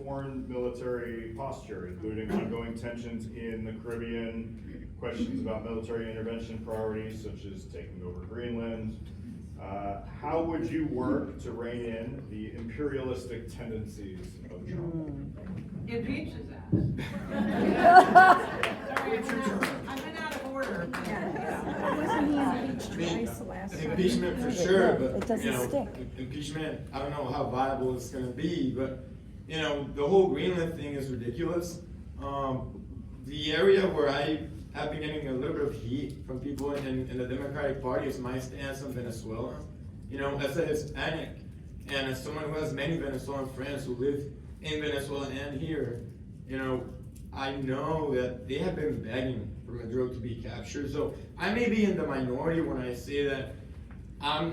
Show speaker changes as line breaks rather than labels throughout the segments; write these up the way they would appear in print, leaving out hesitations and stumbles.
foreign military posture, including ongoing tensions in the Caribbean, questions about military intervention priorities such as taking over Greenland. How would you work to rein in the imperialistic tendencies of Trump?
Impeach his ass. Sorry, I've been out of order.
Wasn't he impeached twice last time?
Impeachment for sure,
It
but
doesn't stick.
impeachment, I don't know how viable it's gonna be, but the whole Greenland thing is ridiculous. The area where I have been getting a little bit of heat from people in the Democratic Party is my stance on Venezuela. As a Hispanic and as someone who has many Venezuelan friends who live in Venezuela and here, I know that they have been begging for Maduro to be captured. So I may be in the minority when I say that I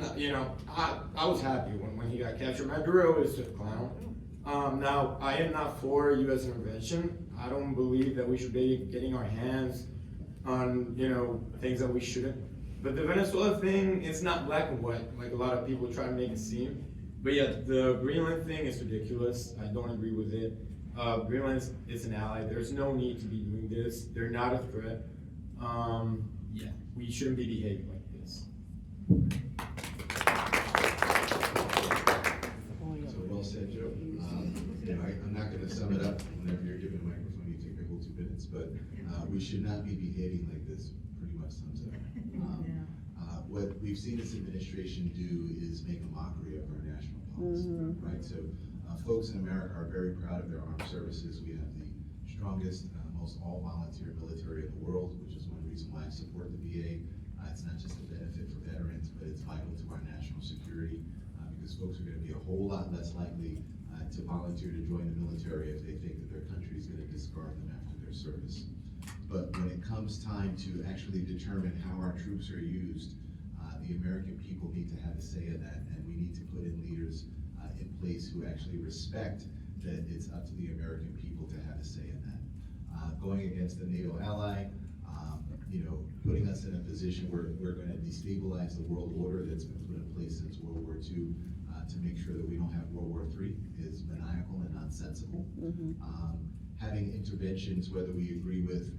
was happy when he got captured. Maduro is a clown. Now, I am not for U.S. intervention. I don't believe that we should be getting our hands on, things that we shouldn't. But the Venezuela thing, it's not black and white, like a lot of people try to make it seem. But yeah, the Greenland thing is ridiculous. I don't agree with it. Greenland is an ally. There's no need to be doing this. They're not a threat. We shouldn't be behaving like this.
So well said, Joe. I'm not going to sum it up. Whenever you're given a microphone, you take the whole 2 minutes. But we should not be behaving like this. Pretty much sums it up. What we've seen this administration do is make a mockery of our national policy, right? So folks in America are very proud of their armed services. We have the strongest, most all-volunteer military in the world, which is one reason why I support the VA. It's not just a benefit for veterans, but it's vital to our national security because folks are going to be a whole lot less likely to volunteer to join the military if they think that their country is going to discard them after their service. But when it comes time to actually determine how our troops are used, the American people need to have a say in that, and we need to put in leaders in place who actually respect that it's up to the American people to have a say in that. Going against the NATO ally, putting us in a position where we're going to destabilize the world order that's been put in place since World War II to make sure that we don't have World War III is maniacal and nonsensical. Having interventions, whether we agree with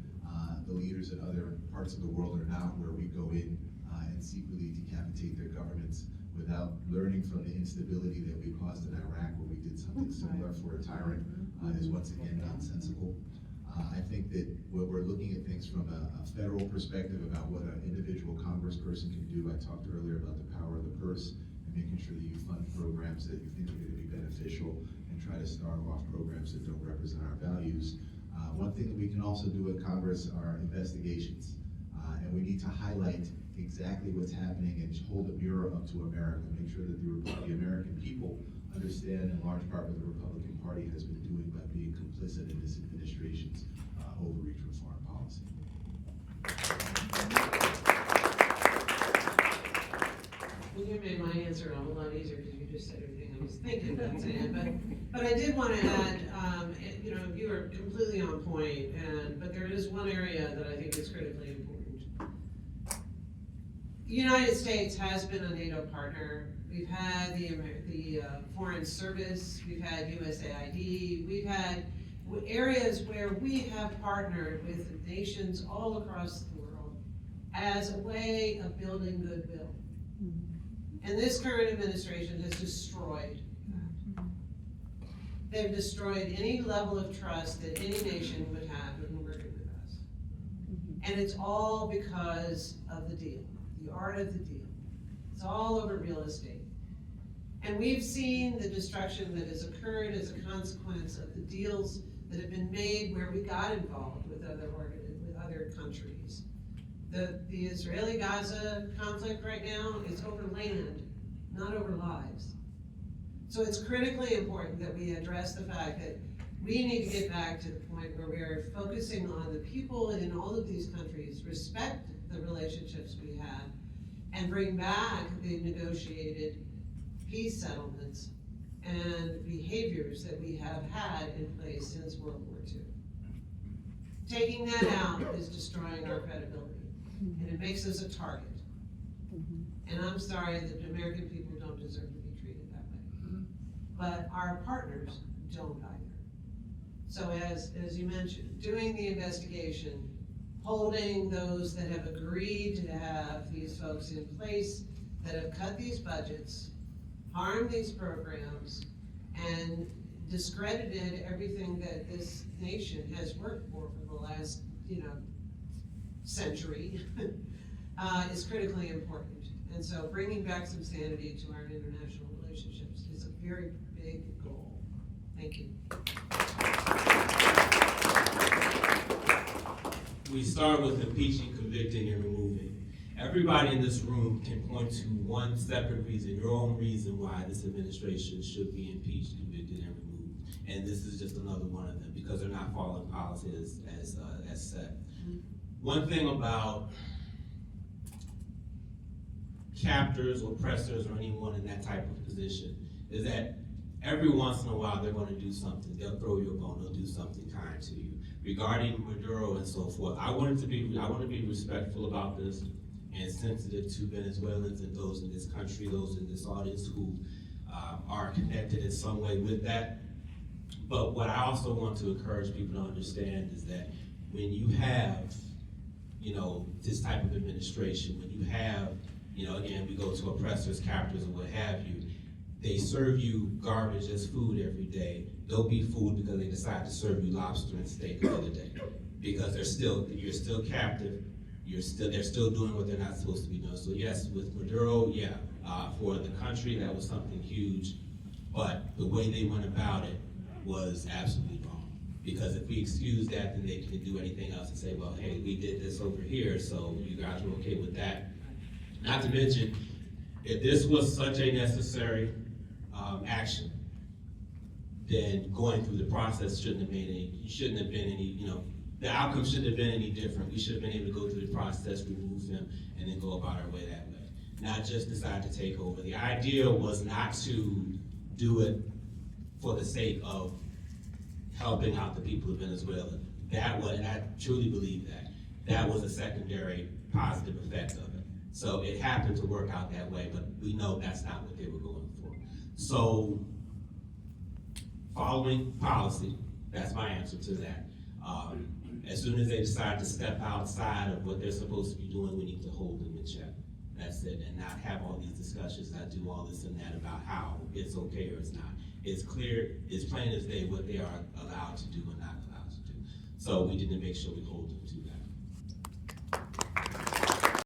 the leaders in other parts of the world or not, where we go in and secretly decapitate their governments without learning from the instability that we caused in Iraq, where we did something similar for a tyrant, is once again nonsensical. I think that when we're looking at things from a federal perspective about what an individual congressperson can do, I talked earlier about the power of the purse and making sure that you fund programs that you think are going to be beneficial and try to starve off programs that don't represent our values. One thing that we can also do at Congress are investigations. And we need to highlight exactly what's happening and hold a mirror up to America, make sure that the American people understand in large part what the Republican Party has been doing by being complicit in this administration's overreach with foreign policy.
Well, you made my answer a whole lot easier because you just said everything I was thinking about saying. But I did want to add, you are completely on point, but there is one area that I think is critically important. The United States has been a NATO partner. We've had the Foreign Service, we've had USAID, we've had areas where we have partnered with nations all across the world as a way of building goodwill. And this current administration has destroyed that. They've destroyed any level of trust that any nation would have in working with us. And it's all because of the deal, the art of the deal. It's all over real estate. And we've seen the destruction that has occurred as a consequence of the deals that have been made where we got involved with other countries. The Israeli-Gaza conflict right now is over land, not over lives. So it's critically important that we address the fact that we need to get back to the point where we're focusing on the people in all of these countries, respect the relationships we have, and bring back the negotiated peace settlements and behaviors that we have had in place since World War II. Taking that out is destroying our credibility, and it makes us a target. And I'm sorry that the American people don't deserve to be treated that way. But our partners don't either. So as you mentioned, doing the investigation, holding those that have agreed to have these folks in place, that have cut these budgets, harmed these programs, and discredited everything that this nation has worked for the last, century, is critically important. And so bringing back some sanity to our international relationships is a very big goal. Thank you.
We start with impeaching, convicting, and removing. Everybody in this room can point to one separate reason, your own reason why this administration should be impeached, convicted, and removed. And this is just another one of them, because they're not following policy as set. One thing about captors, oppressors, or anyone in that type of position is that every once in a while they're going to do something. They'll throw you a bone. They'll do something kind to you. Regarding Maduro and so forth, I want to be respectful about this and sensitive to Venezuelans and those in this country, those in this audience who are connected in some way with that. But what I also want to encourage people to understand is that when you have, this type of administration, when you have, again, we go to oppressors, captors, or what have you, they serve you garbage as food every day. They'll be food because they decide to serve you lobster and steak another day. Because you're still captive, they're still doing what they're not supposed to be doing. So yes, with Maduro, for the country, that was something huge, but the way they went about it was absolutely wrong. Because if we excuse that, then they can do anything else and say, well, hey, we did this over here, so you guys were okay with that. Not to mention, if this was such a necessary action, then going through the process shouldn't have been any, the outcome shouldn't have been any different. We should have been able to go through the process, remove him, and then go about our way that way. Not just decide to take over. The idea was not to do it for the sake of helping out the people of Venezuela. And I truly believe that was a secondary positive effect of it. So it happened to work out that way, but we know that's not what they were going for. So, following policy, that's my answer to that. As soon as they decide to step outside of what they're supposed to be doing, we need to hold them in check. That's it, and not have all these discussions, not do all this and that about how it's okay or it's not. It's clear, it's plain as day what they are allowed to do and not allowed to do. So we need to make sure we hold them to that.